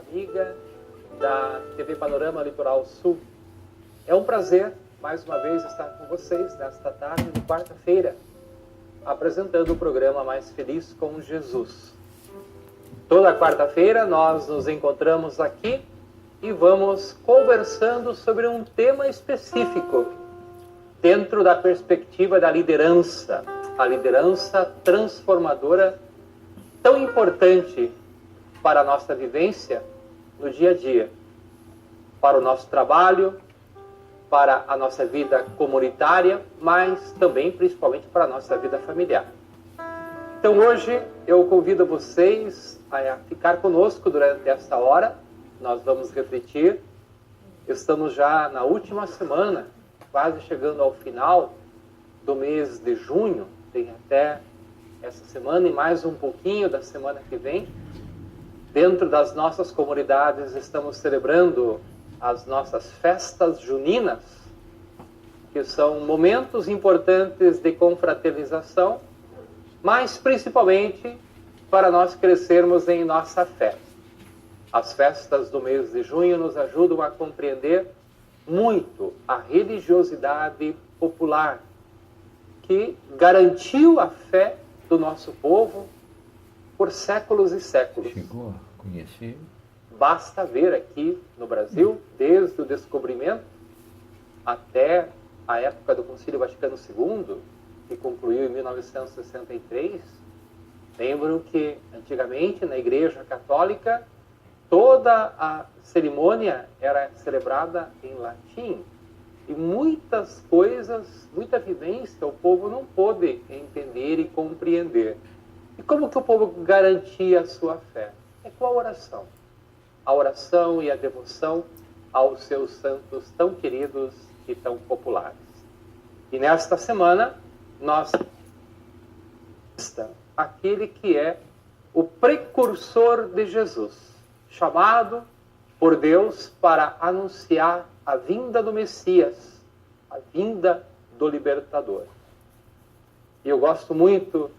amiga da TV Panorama Litoral Sul. É um prazer, mais uma vez, estar com vocês nesta tarde de quarta-feira, apresentando o programa Mais Feliz com Jesus. Toda quarta-feira nós nos encontramos aqui e vamos conversando sobre um tema específico dentro da perspectiva da liderança, a liderança transformadora tão importante para a nossa vivência no dia a dia, para o nosso trabalho, para a nossa vida comunitária, mas também, principalmente, para a nossa vida familiar. Então, hoje, eu convido vocês a ficar conosco durante esta hora. Nós vamos refletir. Estamos já na última semana, quase chegando ao final do mês de junho. Tem até essa semana e mais um pouquinho da semana que vem. Dentro das nossas comunidades, estamos celebrando as nossas festas juninas, que são momentos importantes de confraternização, mas principalmente para nós crescermos em nossa fé. As festas do mês de junho nos ajudam a compreender muito a religiosidade popular, que garantiu a fé do nosso povo por séculos e séculos. Chegou a conhecer? Basta ver aqui no Brasil, desde o descobrimento até a época do Concílio Vaticano II, que concluiu em 1963, lembro que antigamente na Igreja Católica toda a cerimônia era celebrada em latim e muitas coisas, muita vivência o povo não pôde entender e compreender. E como que o povo garantia a sua fé? É com a oração. A oração e a devoção aos seus santos tão queridos e tão populares. E nesta semana, nós aquele que é o precursor de Jesus, chamado por Deus para anunciar a vinda do Messias, a vinda do Libertador. E eu gosto muito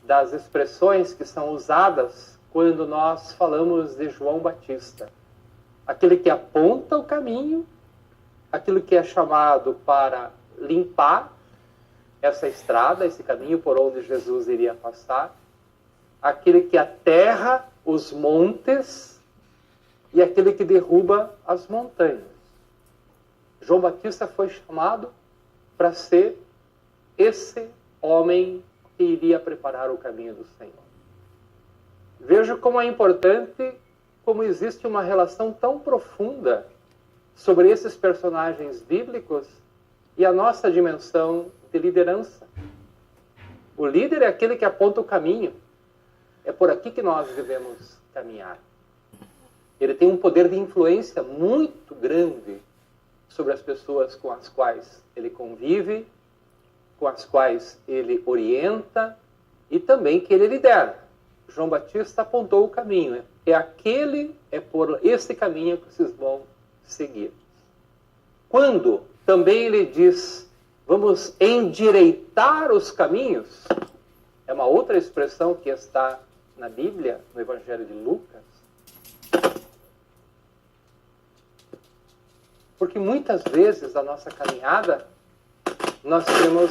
das expressões que são usadas quando nós falamos de João Batista. Aquele que aponta o caminho, aquilo que é chamado para limpar essa estrada, esse caminho por onde Jesus iria passar, aquele que aterra os montes e aquele que derruba as montanhas. João Batista foi chamado para ser esse homem que iria preparar o caminho do Senhor. Veja como é importante, como existe uma relação tão profunda sobre esses personagens bíblicos e a nossa dimensão de liderança. O líder é aquele que aponta o caminho. É por aqui que nós devemos caminhar. Ele tem um poder de influência muito grande sobre as pessoas com as quais ele convive, com as quais ele orienta e também que ele lidera. João Batista apontou o caminho. É por esse caminho que vocês vão seguir. Quando também ele diz, vamos endireitar os caminhos, é uma outra expressão que está na Bíblia, no Evangelho de Lucas. Porque muitas vezes na nossa caminhada, nós temos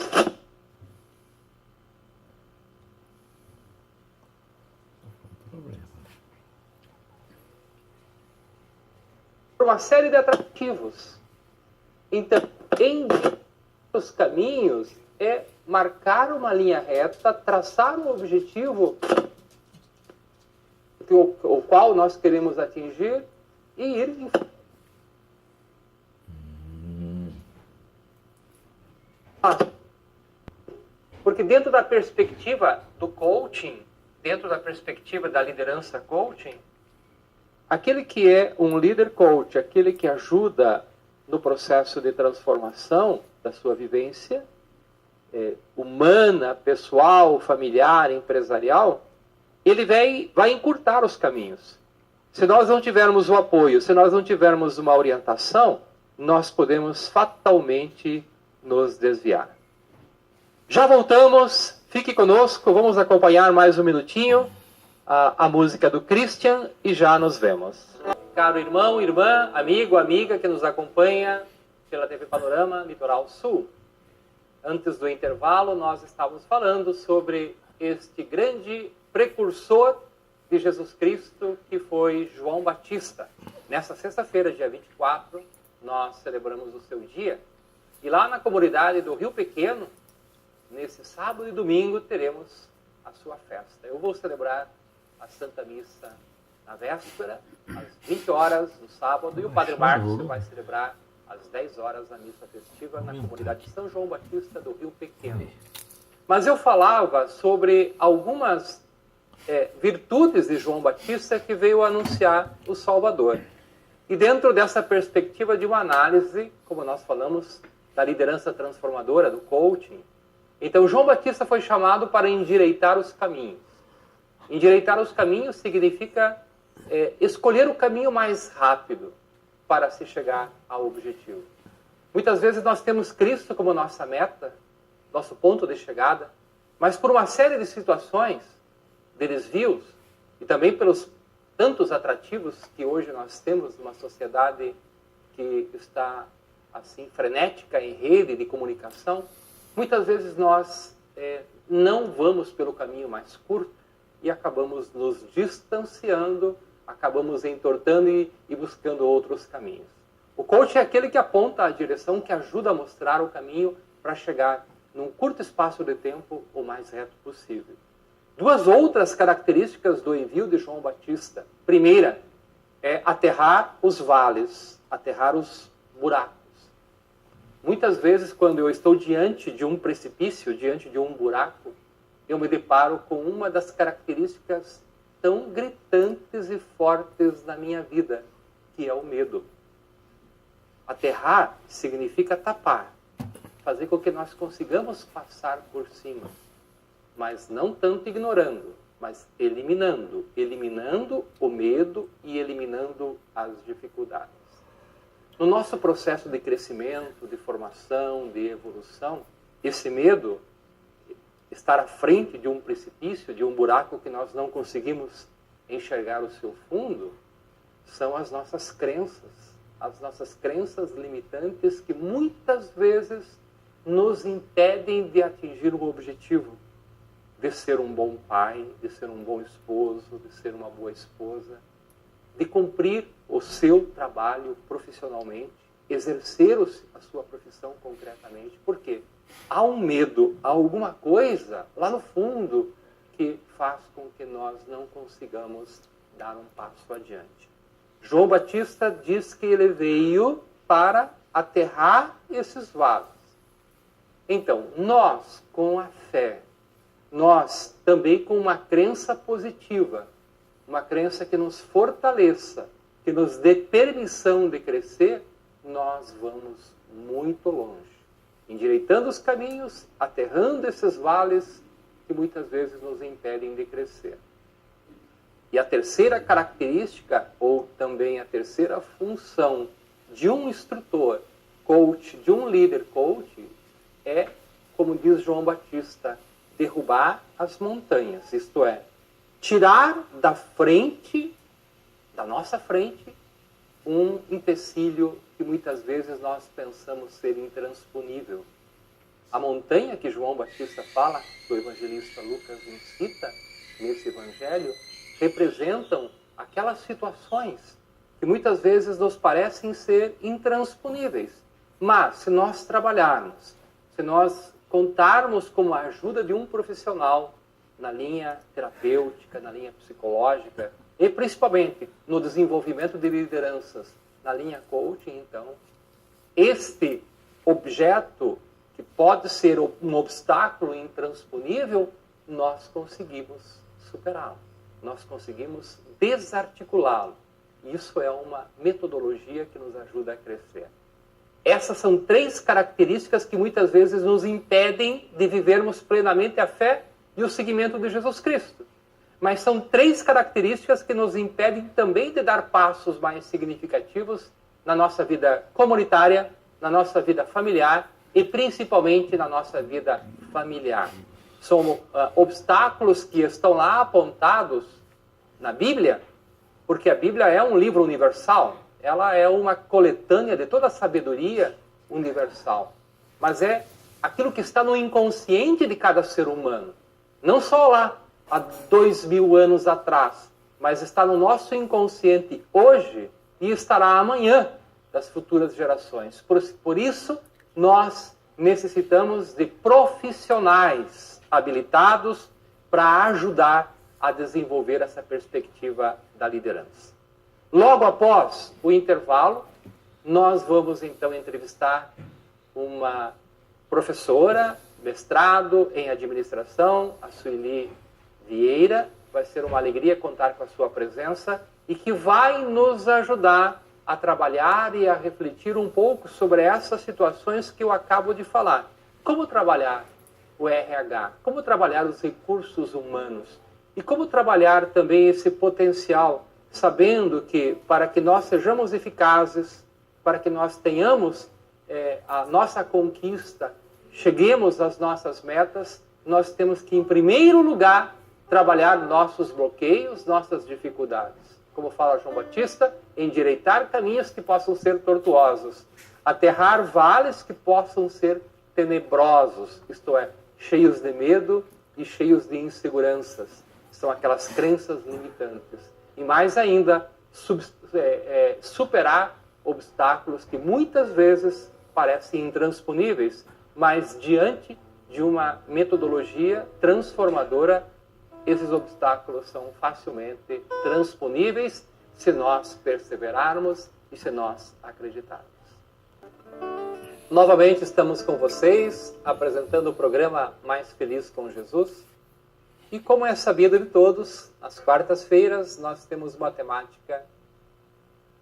uma série de atrativos. Então, endireitar os caminhos é marcar uma linha reta, traçar um objetivo o qual nós queremos atingir e ir em frente. Porque dentro da perspectiva do coaching, dentro da perspectiva da liderança coaching, aquele que é um líder coach, aquele que ajuda no processo de transformação da sua vivência humana, pessoal, familiar, empresarial, ele vai encurtar os caminhos. Se nós não tivermos o apoio, se nós não tivermos uma orientação, nós podemos fatalmente nos desviar. Já voltamos, fique conosco, vamos acompanhar mais um minutinho a música do Christian e já nos vemos. caro irmão, irmã, amigo, amiga que nos acompanha pela TV Panorama Litoral Sul. Antes do intervalo, nós estávamos falando sobre este grande precursor de Jesus Cristo, que foi João Batista. Nessa sexta-feira, dia 24, nós celebramos o seu dia. E lá na comunidade do Rio Pequeno, nesse sábado e domingo, teremos a sua festa. Eu vou celebrar a Santa Missa na véspera, às 20 horas no sábado, e o Padre Marcos vai celebrar às 10 horas a missa festiva na comunidade de São João Batista do Rio Pequeno. Mas eu falava sobre algumas virtudes de João Batista que veio anunciar o Salvador. E dentro dessa perspectiva de uma análise, como nós falamos, da liderança transformadora, do coaching, então João Batista foi chamado para endireitar os caminhos. Endireitar os caminhos significa escolher o caminho mais rápido para se chegar ao objetivo. Muitas vezes nós temos Cristo como nossa meta, nosso ponto de chegada, mas por uma série de situações, de desvios, e também pelos tantos atrativos que hoje nós temos numa sociedade que está assim frenética em rede de comunicação, muitas vezes nós não vamos pelo caminho mais curto e acabamos nos distanciando, acabamos entortando e buscando outros caminhos. O coach é aquele que aponta a direção, que ajuda a mostrar o caminho para chegar num curto espaço de tempo o mais reto possível. Duas outras características do envio de João Batista. Primeira é aterrar os vales, aterrar os buracos. Muitas vezes, quando eu estou diante de um precipício, diante de um buraco, eu me deparo com uma das características tão gritantes e fortes na minha vida, que é o medo. Aterrar significa tapar, fazer com que nós consigamos passar por cima, mas não tanto ignorando, mas eliminando o medo e eliminando as dificuldades. No nosso processo de crescimento, de formação, de evolução, esse medo, estar à frente de um precipício, de um buraco que nós não conseguimos enxergar o seu fundo, são as nossas crenças limitantes que muitas vezes nos impedem de atingir o objetivo, de ser um bom pai, de ser um bom esposo, de ser uma boa esposa, de cumprir o seu trabalho profissionalmente, exercer a sua profissão concretamente. Por quê? Há um medo, há alguma coisa lá no fundo que faz com que nós não consigamos dar um passo adiante. João Batista diz que ele veio para aterrar esses vasos. Então, nós, com a fé, nós também com uma crença positiva, uma crença que nos fortaleça, que nos dê permissão de crescer, nós vamos muito longe. Endireitando os caminhos, aterrando esses vales que muitas vezes nos impedem de crescer. E a terceira característica, ou também a terceira função de um instrutor coach, de um líder coach, é, como diz João Batista, derrubar as montanhas, isto é, tirar da nossa frente, um empecilho que muitas vezes nós pensamos ser intransponível. A montanha que João Batista fala, que o evangelista Lucas nos cita nesse evangelho, representam aquelas situações que muitas vezes nos parecem ser intransponíveis. Mas, se nós trabalharmos, se nós contarmos com a ajuda de um profissional na linha terapêutica, na linha psicológica, e principalmente no desenvolvimento de lideranças na linha coaching, então, este objeto que pode ser um obstáculo intransponível, nós conseguimos superá-lo, nós conseguimos desarticulá-lo. Isso é uma metodologia que nos ajuda a crescer. Essas são três características que muitas vezes nos impedem de vivermos plenamente a fé e o seguimento de Jesus Cristo. Mas são três características que nos impedem também de dar passos mais significativos na nossa vida comunitária, na nossa vida familiar e principalmente na nossa vida familiar. São obstáculos que estão lá apontados na Bíblia porque a Bíblia é um livro universal, ela é uma coletânea de toda a sabedoria universal, mas é aquilo que está no inconsciente de cada ser humano, não só lá, há 2000 anos atrás, mas está no nosso inconsciente hoje e estará amanhã das futuras gerações. Por isso, nós necessitamos de profissionais habilitados para ajudar a desenvolver essa perspectiva da liderança. Logo após o intervalo, nós vamos então entrevistar uma professora, mestrado em administração, a Sueli Vieira. Vai ser uma alegria contar com a sua presença e que vai nos ajudar a trabalhar e a refletir um pouco sobre essas situações que eu acabo de falar. Como trabalhar o RH? Como trabalhar os recursos humanos? E como trabalhar também esse potencial, sabendo que para que nós sejamos eficazes, para que nós tenhamos a nossa conquista, cheguemos às nossas metas, nós temos que, em primeiro lugar, trabalhar nossos bloqueios, nossas dificuldades. Como fala João Batista, endireitar caminhos que possam ser tortuosos, aterrar vales que possam ser tenebrosos, isto é, cheios de medo e cheios de inseguranças. São aquelas crenças limitantes. E mais ainda, superar obstáculos que muitas vezes parecem intransponíveis, mas diante de uma metodologia transformadora, esses obstáculos são facilmente transponíveis se nós perseverarmos e se nós acreditarmos. Novamente estamos com vocês, apresentando o programa Mais Feliz com Jesus. E como é sabido de todos, às quartas-feiras nós temos uma temática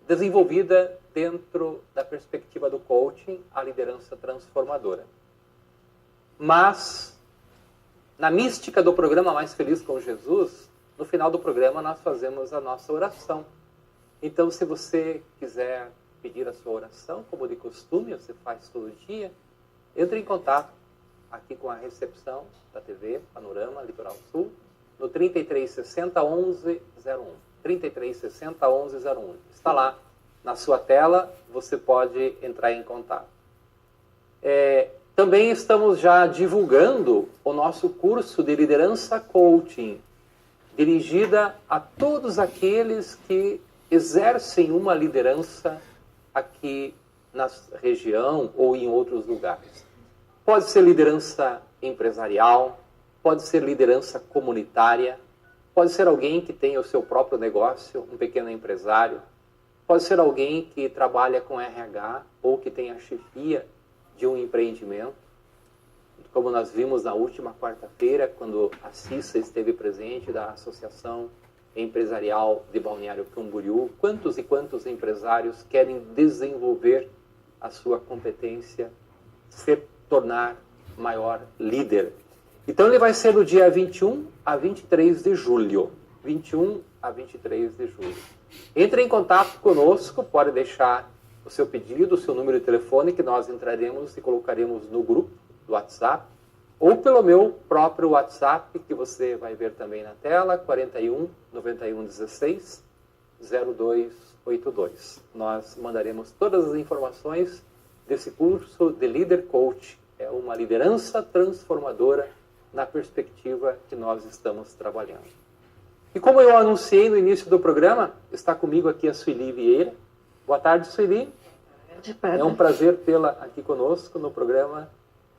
desenvolvida dentro da perspectiva do coaching, a liderança transformadora. Mas, na mística do programa Mais Feliz com Jesus, no final do programa nós fazemos a nossa oração. Então, se você quiser pedir a sua oração, como de costume, você faz todo dia, entre em contato aqui com a recepção da TV Panorama Litoral Sul, no 3360 1101. 3360 1101. Está lá na sua tela, você pode entrar em contato. Também estamos já divulgando o nosso curso de liderança coaching, dirigida a todos aqueles que exercem uma liderança aqui na região ou em outros lugares. Pode ser liderança empresarial, pode ser liderança comunitária, pode ser alguém que tem o seu próprio negócio, um pequeno empresário, pode ser alguém que trabalha com RH ou que tem a chefia de um empreendimento, como nós vimos na última quarta-feira, quando a Cissa esteve presente da Associação Empresarial de Balneário Camboriú. Quantos e quantos empresários querem desenvolver a sua competência, se tornar maior líder? Então ele vai ser no dia 21 a 23 de julho. 21 a 23 de julho. Entre em contato conosco, pode deixar o seu pedido, o seu número de telefone, que nós entraremos e colocaremos no grupo do WhatsApp, ou pelo meu próprio WhatsApp, que você vai ver também na tela, 41 91 16 0282. Nós mandaremos todas as informações desse curso de Leader Coach. É uma liderança transformadora na perspectiva que nós estamos trabalhando. E como eu anunciei no início do programa, está comigo aqui a Sueli Vieira. Boa tarde, Sueli. É um prazer tê-la aqui conosco no programa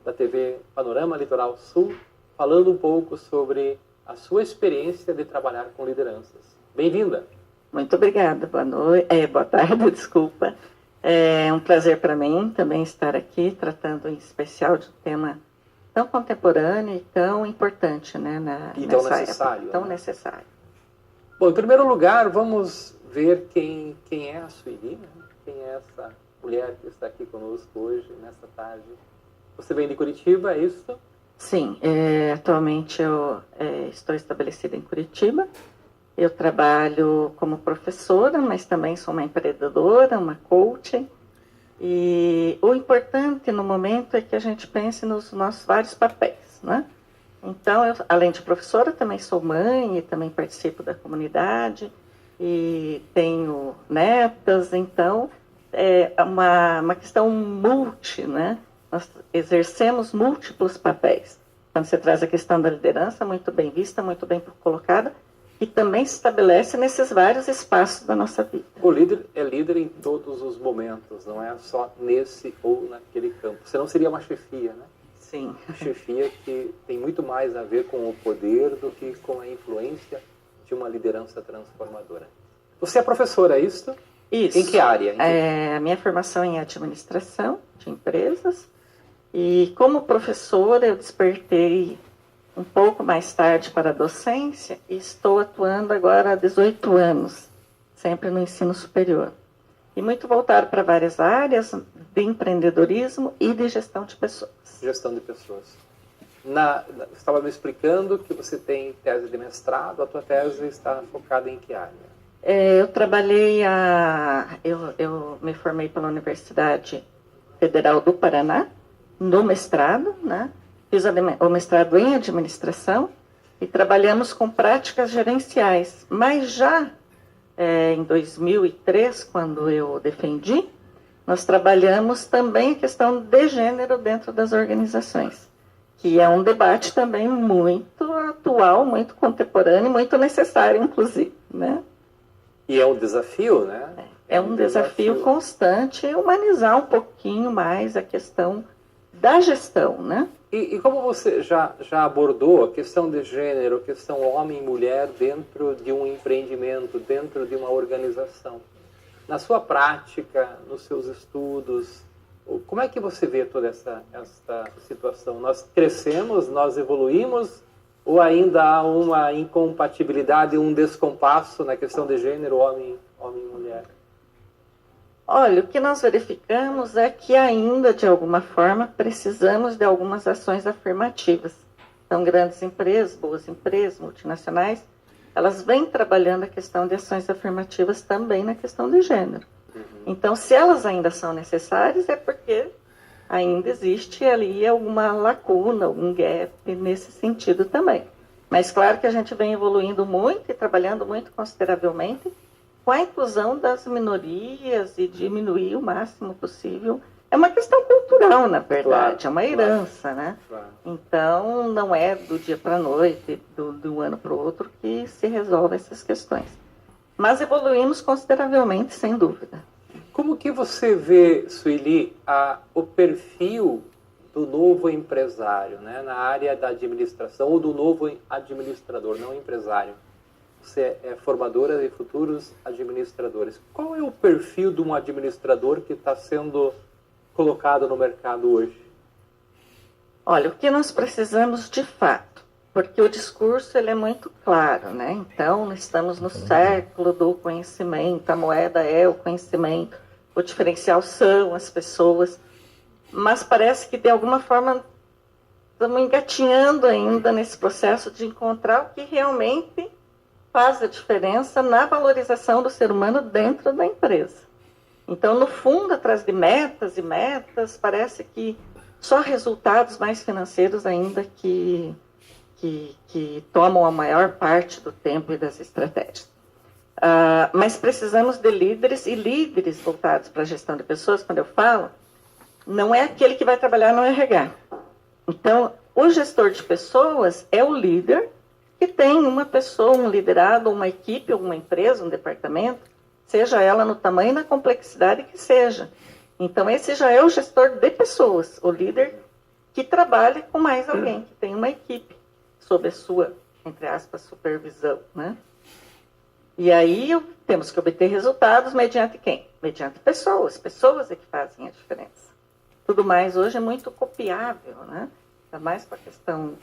da TV Panorama Litoral Sul, falando um pouco sobre a sua experiência de trabalhar com lideranças. Bem-vinda. Muito obrigada. Boa tarde, desculpa. É um prazer para mim também estar aqui, tratando em especial de um tema tão contemporâneo e tão importante, né, tão necessário. Época, tão necessário. Bom, em primeiro lugar, vamos ver quem é a Sueli, né? Quem é essa mulher que está aqui conosco hoje, nessa tarde. Você vem de Curitiba, é isso? Sim, atualmente eu estou estabelecida em Curitiba. Eu trabalho como professora, mas também sou uma empreendedora, uma coach. E o importante no momento é que a gente pense nos nossos vários papéis, né? Então, eu, além de professora, também sou mãe e também participo da comunidade. e tenho netas, então é uma questão multi, né? Nós exercemos múltiplos papéis. Quando você traz a questão da liderança, muito bem vista, muito bem colocada, e também se estabelece nesses vários espaços da nossa vida. O líder é líder em todos os momentos, não é só nesse ou naquele campo. Senão seria uma chefia, né? Sim. Chefia que tem muito mais a ver com o poder do que com a influência de uma liderança transformadora. Você é professora, é isso? Isso. Em que área? A minha formação é em administração de empresas. E como professora, eu despertei um pouco mais tarde para a docência e estou atuando agora há 18 anos, sempre no ensino superior. E muito voltado para várias áreas de empreendedorismo e de gestão de pessoas. Gestão de pessoas. Você estava me explicando que você tem tese de mestrado, a tua tese está focada em que área? Eu trabalhei, eu me formei pela Universidade Federal do Paraná, no mestrado, né? Fiz o mestrado em administração e trabalhamos com práticas gerenciais. Mas já em 2003, quando eu defendi, nós trabalhamos também a questão de gênero dentro das organizações, que é um debate também muito atual, muito contemporâneo, muito necessário, inclusive, né? E é um desafio, né? É um desafio constante humanizar um pouquinho mais a questão da gestão, né? E como você já abordou a questão de gênero, a questão homem e mulher dentro de um empreendimento, dentro de uma organização, na sua prática, nos seus estudos, como é que você vê toda essa situação? Nós crescemos, nós evoluímos, ou ainda há uma incompatibilidade, um descompasso na questão de gênero, homem e mulher? Olha, o que nós verificamos é que ainda, de alguma forma, precisamos de algumas ações afirmativas. Então, grandes empresas, boas empresas, multinacionais, elas vêm trabalhando a questão de ações afirmativas também na questão de gênero. Então, se elas ainda são necessárias, é porque ainda existe ali alguma lacuna, algum gap nesse sentido também. Mas claro que a gente vem evoluindo muito e trabalhando muito consideravelmente com a inclusão das minorias e diminuir o máximo possível. É uma questão cultural, na verdade, claro, é uma herança, né? Claro. Então, não é do dia para a noite, do ano para o outro, que se resolvem essas questões. Mas evoluímos consideravelmente, sem dúvida. Como que você vê, Sueli, o perfil do novo empresário, né, na área da administração, ou do novo administrador, não empresário? Você é formadora de futuros administradores. Qual é o perfil de um administrador que está sendo colocado no mercado hoje? Olha, o que nós precisamos de fato, porque o discurso ele é muito claro, né? Então, estamos no século do conhecimento, a moeda é o conhecimento, o diferencial são as pessoas, mas parece que de alguma forma estamos engatinhando ainda nesse processo de encontrar o que realmente faz a diferença na valorização do ser humano dentro da empresa. Então, no fundo, atrás de metas e metas, parece que só resultados mais financeiros ainda que tomam a maior parte do tempo e das estratégias. Mas precisamos de líderes, e líderes voltados para a gestão de pessoas, quando eu falo, não é aquele que vai trabalhar no RH. Então, o gestor de pessoas é o líder que tem uma pessoa, um liderado, uma equipe, uma empresa, um departamento, seja ela no tamanho e na complexidade que seja. Então, esse já é o gestor de pessoas, o líder que trabalha com mais alguém, que tem uma equipe sob a sua, entre aspas, supervisão, né? E aí temos que obter resultados mediante quem? Mediante pessoas. Pessoas é que fazem a diferença. Tudo mais hoje é muito copiável, né? Ainda mais com a questão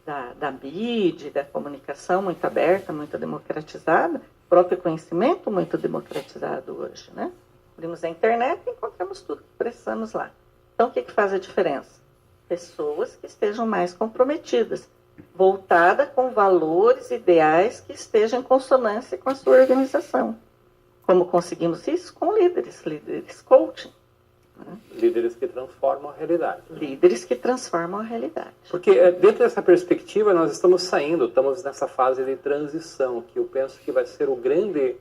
da mídia, da comunicação muito aberta, muito democratizada, o próprio conhecimento muito democratizado hoje, né? Abrimos a internet e encontramos tudo que precisamos lá. Então, o que faz a diferença? Pessoas que estejam mais comprometidas, voltada com valores, ideais que estejam em consonância com a sua organização. Como conseguimos isso? Com líderes coaching. Né? Líderes que transformam a realidade. Líderes que transformam a realidade. Porque dentro dessa perspectiva nós estamos nessa fase de transição, que eu penso que vai ser o grande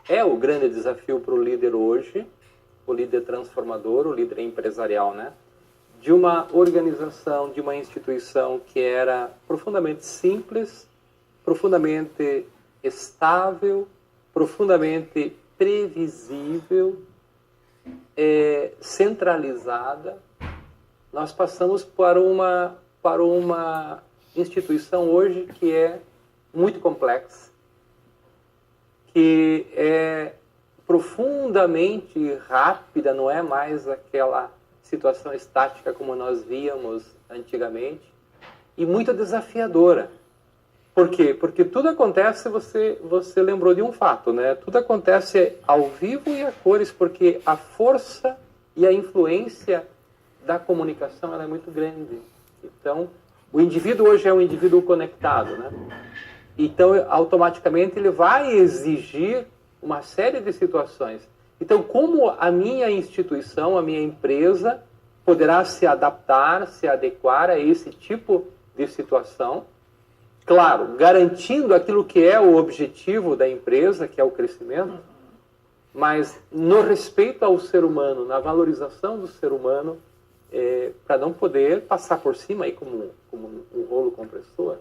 é o grande desafio para o líder hoje, o líder transformador, o líder empresarial, né? De uma organização, de uma instituição que era profundamente simples, profundamente estável, profundamente previsível, centralizada. Nós passamos para uma instituição hoje que é muito complexa, que é profundamente rápida, não é mais aquela situação estática como nós víamos antigamente, e muito desafiadora. Por quê? Porque tudo acontece, você lembrou de um fato, né? Tudo acontece ao vivo e a cores, porque a força e a influência da comunicação ela é muito grande. Então, o indivíduo hoje é um indivíduo conectado, né? Então, automaticamente, ele vai exigir uma série de situações. Então, como a minha instituição, a minha empresa, poderá se adaptar, se adequar a esse tipo de situação? Claro, garantindo aquilo que é o objetivo da empresa, que é o crescimento, mas no respeito ao ser humano, na valorização do ser humano, para não poder passar por cima aí como um rolo compressor.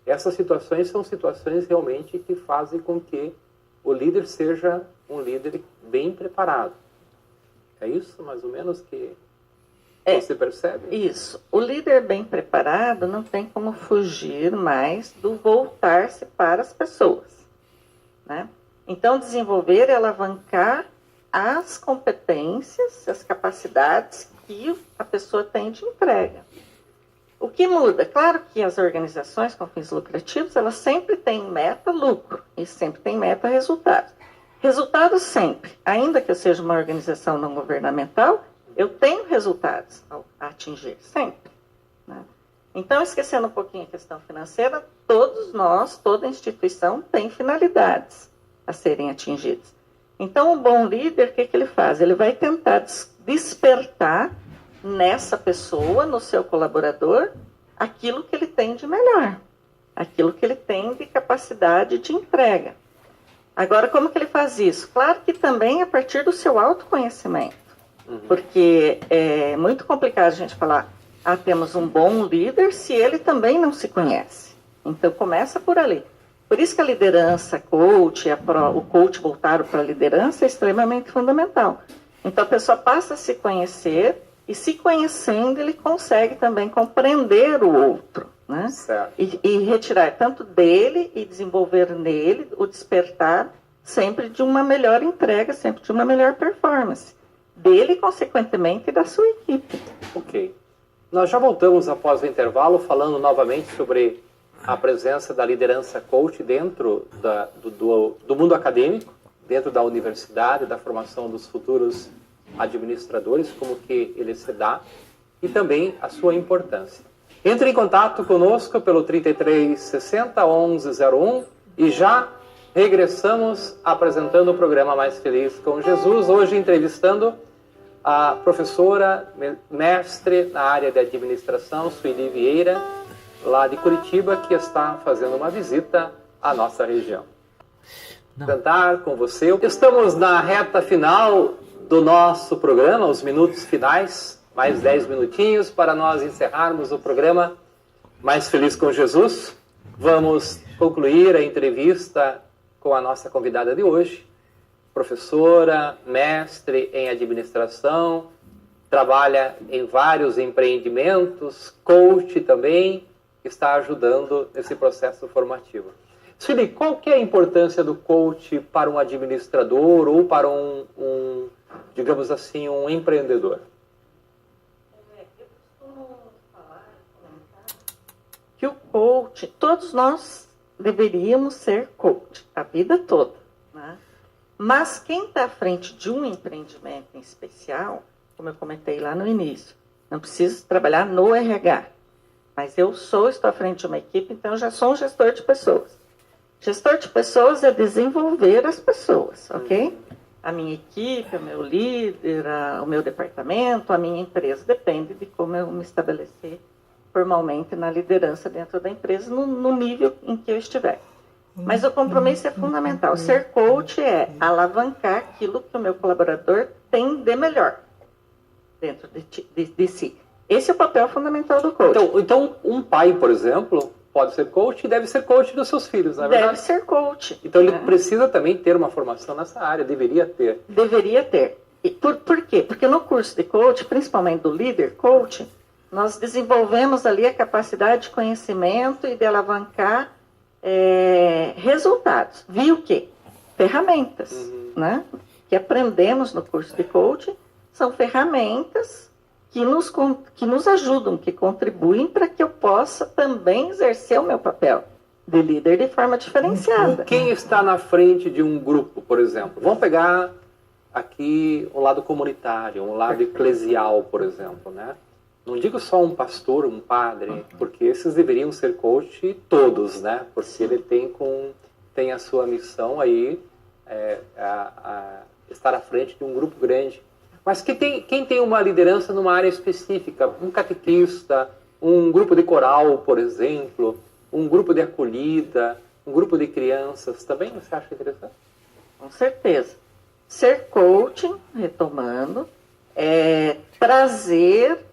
Essas situações são situações realmente que fazem com que o líder seja um líder bem preparado. É isso, mais ou menos, que você percebe? Isso. O líder bem preparado não tem como fugir mais do voltar-se para as pessoas, né? Então, desenvolver e alavancar as competências, as capacidades que a pessoa tem de entrega. O que muda? Claro que as organizações com fins lucrativos, elas sempre têm meta lucro e sempre têm meta resultado. Resultados sempre, ainda que eu seja uma organização não governamental, eu tenho resultados a atingir, sempre, né? Então, esquecendo um pouquinho a questão financeira, todos nós, toda instituição tem finalidades a serem atingidas. Então, o bom líder, o que ele faz? Ele vai tentar despertar nessa pessoa, no seu colaborador, aquilo que ele tem de melhor, aquilo que ele tem de capacidade de entrega. Agora, como que ele faz isso? Claro que também a partir do seu autoconhecimento, porque é muito complicado a gente falar, temos um bom líder se ele também não se conhece. Então, começa por ali. Por isso que a liderança coach, o coach voltado para a liderança é extremamente fundamental. Então, a pessoa passa a se conhecer e, se conhecendo, ele consegue também compreender o outro, né? E retirar tanto dele e desenvolver nele o despertar sempre de uma melhor entrega, sempre de uma melhor performance dele, consequentemente, da sua equipe. Ok. Nós já voltamos após o intervalo falando novamente sobre a presença da liderança coach dentro do mundo acadêmico, dentro da universidade, da formação dos futuros administradores, como que ele se dá, e também a sua importância. Entre em contato conosco pelo 33 60 11 01 e já regressamos apresentando o programa Mais Feliz com Jesus, hoje entrevistando a professora, mestre na área de administração, Sueli Vieira, lá de Curitiba, que está fazendo uma visita à nossa região. Cantar com você. Estamos na reta final do nosso programa, os minutos finais, mais 10 minutinhos para nós encerrarmos o programa Mais Feliz com Jesus. Vamos concluir a entrevista com a nossa convidada de hoje, professora, mestre em administração, trabalha em vários empreendimentos, coach também, está ajudando nesse processo formativo. Sueli, qual que é a importância do coach para um administrador ou para digamos assim, um empreendedor? Eu costumo falar, que o coach, todos nós deveríamos ser coach a vida toda, né? Mas quem está à frente de um empreendimento em especial, como eu comentei lá no início, não preciso trabalhar no RH, mas estou à frente de uma equipe, então eu já sou um gestor de pessoas. Gestor de pessoas é desenvolver as pessoas, ok? A minha equipe, o meu líder, o meu departamento, a minha empresa, depende de como eu me estabelecer formalmente na liderança dentro da empresa, no nível em que eu estiver. Mas o compromisso é fundamental. Ser coach é alavancar aquilo que o meu colaborador tem de melhor dentro de si. Esse é o papel fundamental do coach. Então, um pai, por exemplo, pode ser coach e deve ser coach dos seus filhos, não é verdade? Deve ser coach. Então ele precisa também ter uma formação nessa área, deveria ter. Deveria ter. E por quê? Porque no curso de coach, principalmente do líder coach, nós desenvolvemos ali a capacidade de conhecimento e de alavancar resultados. Viu o quê? Ferramentas, né? Que aprendemos no curso de coaching, são ferramentas que nos ajudam, que contribuem para que eu possa também exercer o meu papel de líder de forma diferenciada. Quem está na frente de um grupo, por exemplo? Vamos pegar aqui o lado comunitário, um lado eclesial, por exemplo, né? Não digo só um pastor, um padre, porque esses deveriam ser coach todos, né? Porque ele tem a sua missão aí, estar à frente de um grupo grande. Mas quem tem uma liderança numa área específica, um catequista, um grupo de coral, por exemplo, um grupo de acolhida, um grupo de crianças, também você acha interessante? Com certeza. Ser coaching, retomando, é trazer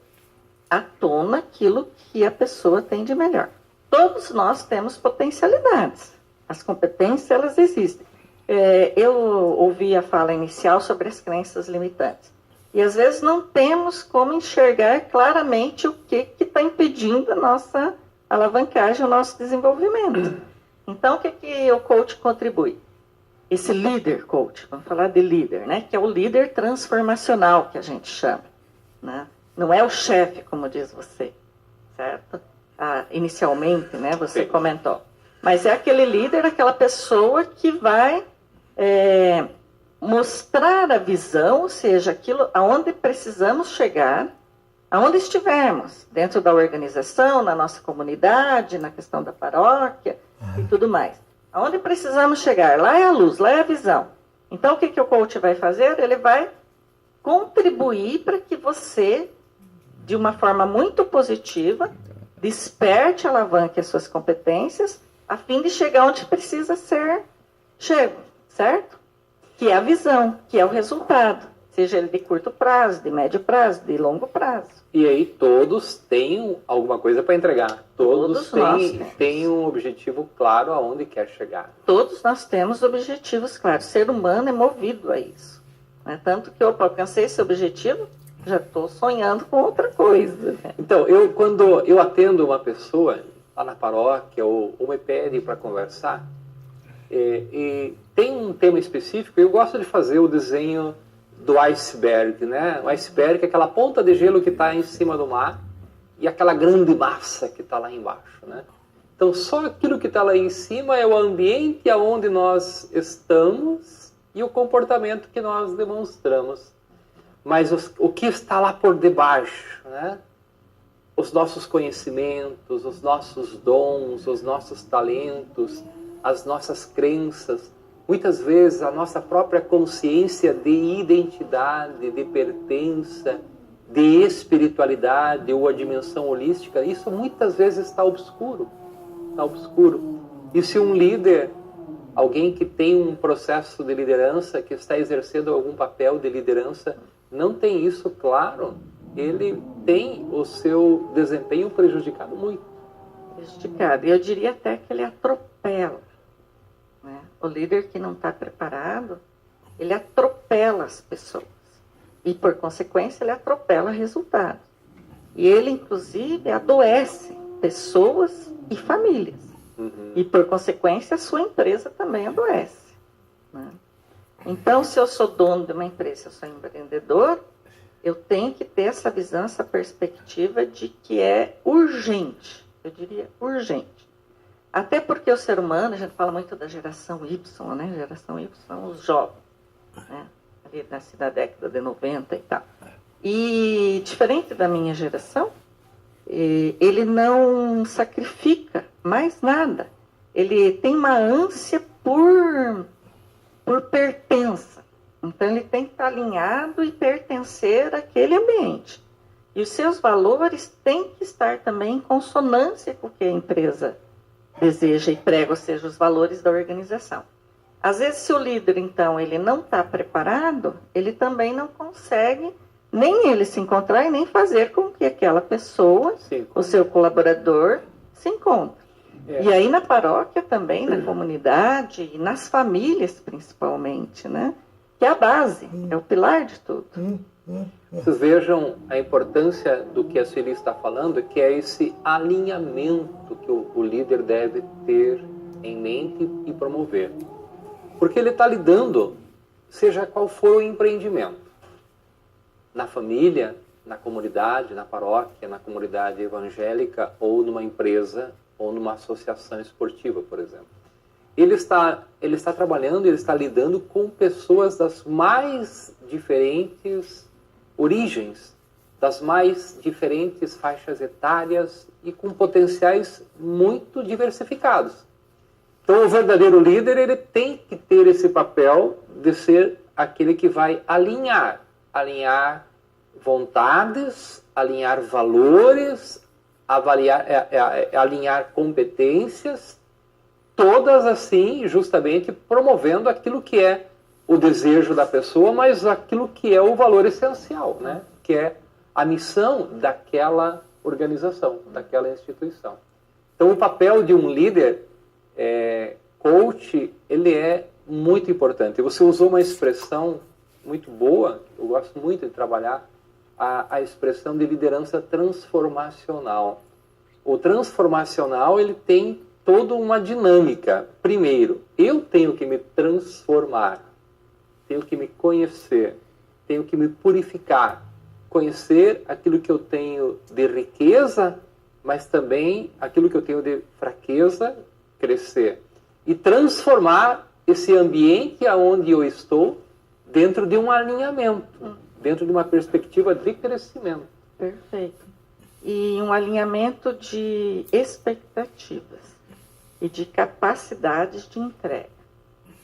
à tona aquilo que a pessoa tem de melhor. Todos nós temos potencialidades. As competências, elas existem. Eu ouvi a fala inicial sobre as crenças limitantes. E às vezes não temos como enxergar claramente o que está impedindo a nossa alavancagem, o nosso desenvolvimento. Então, o que o coach contribui? Esse líder coach, vamos falar de líder, né? Que é o líder transformacional que a gente chama, né? Não é o chefe, como diz você, certo? Inicialmente, né? Você comentou. Mas é aquele líder, aquela pessoa que vai mostrar a visão, ou seja, aquilo aonde precisamos chegar, aonde estivermos, dentro da organização, na nossa comunidade, na questão da paróquia e tudo mais. Aonde precisamos chegar? Lá é a luz, lá é a visão. Então, o que o coach vai fazer? Ele vai contribuir para que você, de uma forma muito positiva, desperte, alavanque as suas competências, a fim de chegar onde precisa ser chego, certo? Que é a visão, que é o resultado, seja ele de curto prazo, de médio prazo, de longo prazo. E aí todos têm alguma coisa para entregar. Todos têm um objetivo claro aonde quer chegar. Todos nós temos objetivos claros. O ser humano é movido a isso. Né? Tanto que eu alcancei esse objetivo, já estou sonhando com outra coisa. Né? Então, quando eu atendo uma pessoa lá na paróquia ou me pede para conversar, e tem um tema específico, eu gosto de fazer o desenho do iceberg, né? O iceberg é aquela ponta de gelo que está em cima do mar e aquela grande massa que está lá embaixo, né? Então, só aquilo que está lá em cima é o ambiente aonde nós estamos e o comportamento que nós demonstramos. Mas o que está lá por debaixo, né? Os nossos conhecimentos, os nossos dons, os nossos talentos, as nossas crenças, muitas vezes a nossa própria consciência de identidade, de pertença, de espiritualidade ou a dimensão holística, isso muitas vezes está obscuro. Está obscuro. E se um líder, alguém que tem um processo de liderança, que está exercendo algum papel de liderança, não tem isso claro, ele tem o seu desempenho prejudicado muito. Prejudicado. Eu diria até que ele atropela. Né? O líder que não está preparado, ele atropela as pessoas. E, por consequência, ele atropela resultados. E ele, inclusive, adoece pessoas e famílias. E, por consequência, a sua empresa também adoece. Né? Então, se eu sou dono de uma empresa, se eu sou empreendedor, eu tenho que ter essa visão, essa perspectiva de que é urgente. Eu diria urgente. Até porque o ser humano, a gente fala muito da geração Y, né? Geração Y são os jovens, né? Ali nasci na década de 90 e tal. E, diferente da minha geração, ele não sacrifica mais nada. Ele tem uma ânsia por pertença. Então, ele tem que estar alinhado e pertencer àquele ambiente. E os seus valores têm que estar também em consonância com o que a empresa deseja e prega, ou seja, os valores da organização. Às vezes, se o líder, então, ele não está preparado, ele também não consegue nem ele se encontrar e nem fazer com que aquela pessoa, o seu colaborador, se encontre. E aí na paróquia também, na comunidade e nas famílias principalmente, né? Que é a base, é o pilar de tudo. Vocês vejam a importância do que a Sueli está falando, que é esse alinhamento que o líder deve ter em mente e promover. Porque ele está lidando, seja qual for o empreendimento, na família, na comunidade, na paróquia, na comunidade evangélica, ou numa empresa, ou numa associação esportiva, por exemplo. Ele está trabalhando, ele está lidando com pessoas das mais diferentes origens, das mais diferentes faixas etárias e com potenciais muito diversificados. Então, o verdadeiro líder, ele tem que ter esse papel de ser aquele que vai alinhar vontades, alinhar valores, alinhar competências, todas assim, justamente promovendo aquilo que é o desejo da pessoa, mas aquilo que é o valor essencial, né? Que é a missão daquela organização, daquela instituição. Então, o papel de um líder coach, ele é muito importante. Você usou uma expressão muito boa, eu gosto muito de trabalhar a expressão de liderança transformacional. O transformacional, ele tem toda uma dinâmica. Primeiro, eu tenho que me transformar, tenho que me conhecer, tenho que me purificar, conhecer aquilo que eu tenho de riqueza, mas também aquilo que eu tenho de fraqueza, crescer. E transformar esse ambiente aonde eu estou dentro de um alinhamento, dentro de uma perspectiva de crescimento. Perfeito. E um alinhamento de expectativas e de capacidades de entrega,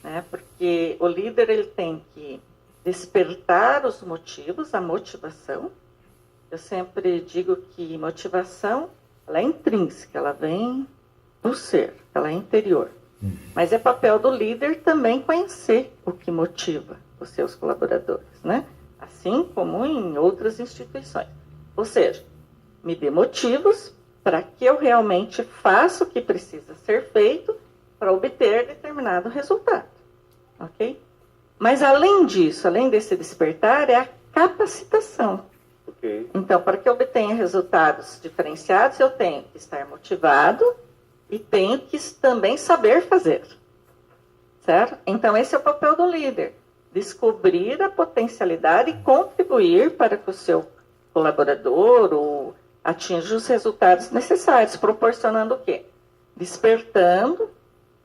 né? Porque o líder, ele tem que despertar os motivos, a motivação. Eu sempre digo que motivação, ela é intrínseca, ela vem do ser, ela é interior. Mas é papel do líder também conhecer o que motiva os seus colaboradores, né? Assim como em outras instituições. Ou seja, me dê motivos para que eu realmente faça o que precisa ser feito para obter determinado resultado, ok? Mas além disso, além desse despertar, é a capacitação. Okay. Então, para que eu obtenha resultados diferenciados, eu tenho que estar motivado e tenho que também saber fazer, certo? Então, esse é o papel do líder. Descobrir a potencialidade e contribuir para que o seu colaborador ou atinja os resultados necessários, proporcionando o quê? Despertando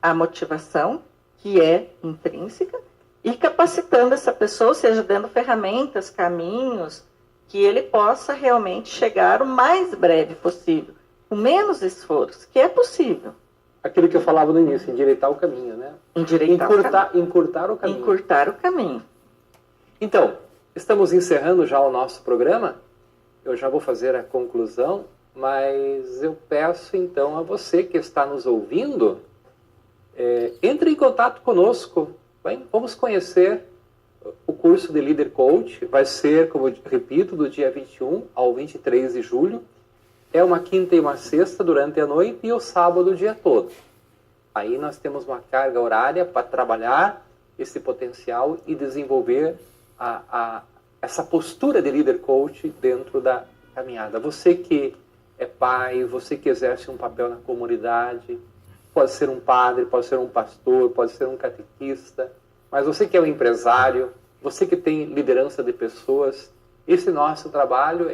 a motivação, que é intrínseca, e capacitando essa pessoa, ou seja, dando ferramentas, caminhos, que ele possa realmente chegar o mais breve possível, com menos esforço, que é possível. Aquilo que eu falava no início, endireitar o caminho, né? Encurtar o caminho. Encurtar o caminho. Então, estamos encerrando já o nosso programa. Eu já vou fazer a conclusão, mas eu peço então a você que está nos ouvindo, entre em contato conosco. Vamos conhecer o curso de Líder Coach. Vai ser, como eu repito, do dia 21 ao 23 de julho. É uma quinta e uma sexta durante a noite e o sábado o dia todo. Aí nós temos uma carga horária para trabalhar esse potencial e desenvolver essa postura de líder coach dentro da caminhada. Você que é pai, você que exerce um papel na comunidade, pode ser um padre, pode ser um pastor, pode ser um catequista, mas você que é um empresário, você que tem liderança de pessoas, esse nosso trabalho,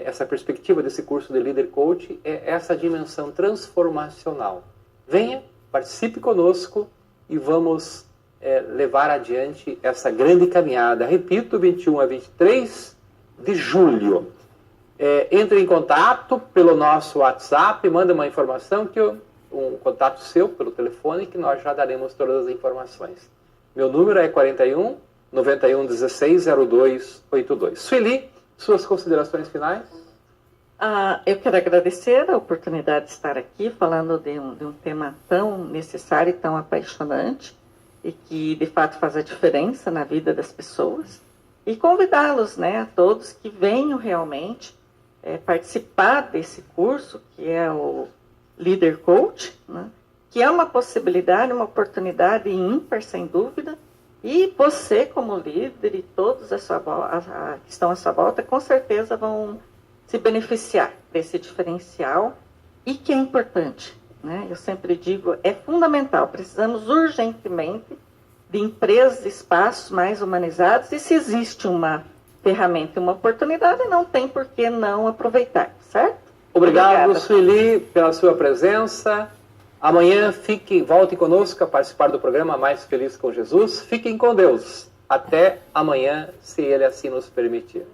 essa perspectiva desse curso de Líder Coach é essa dimensão transformacional. Venha, participe conosco e vamos levar adiante essa grande caminhada. Repito, 21 a 23 de julho. Entre em contato pelo nosso WhatsApp, manda uma informação, um contato seu pelo telefone, que nós já daremos todas as informações. Meu número é 41 91 16 02 82. Sueli, suas considerações finais? Eu quero agradecer a oportunidade de estar aqui falando de um tema tão necessário e tão apaixonante e que, de fato, faz a diferença na vida das pessoas. E convidá-los, né, a todos que venham realmente participar desse curso, que é o Leader Coach, né, que é uma possibilidade, uma oportunidade ímpar, sem dúvida, e você, como líder, e todos que estão à sua volta, com certeza vão se beneficiar desse diferencial, e que é importante, né? Eu sempre digo, é fundamental, precisamos urgentemente de empresas, espaços mais humanizados, e se existe uma ferramenta e uma oportunidade, não tem por que não aproveitar, certo? Obrigado, Sueli, pela sua presença. Amanhã volte conosco a participar do programa Mais Feliz com Jesus. Fiquem com Deus. Até amanhã, se Ele assim nos permitir.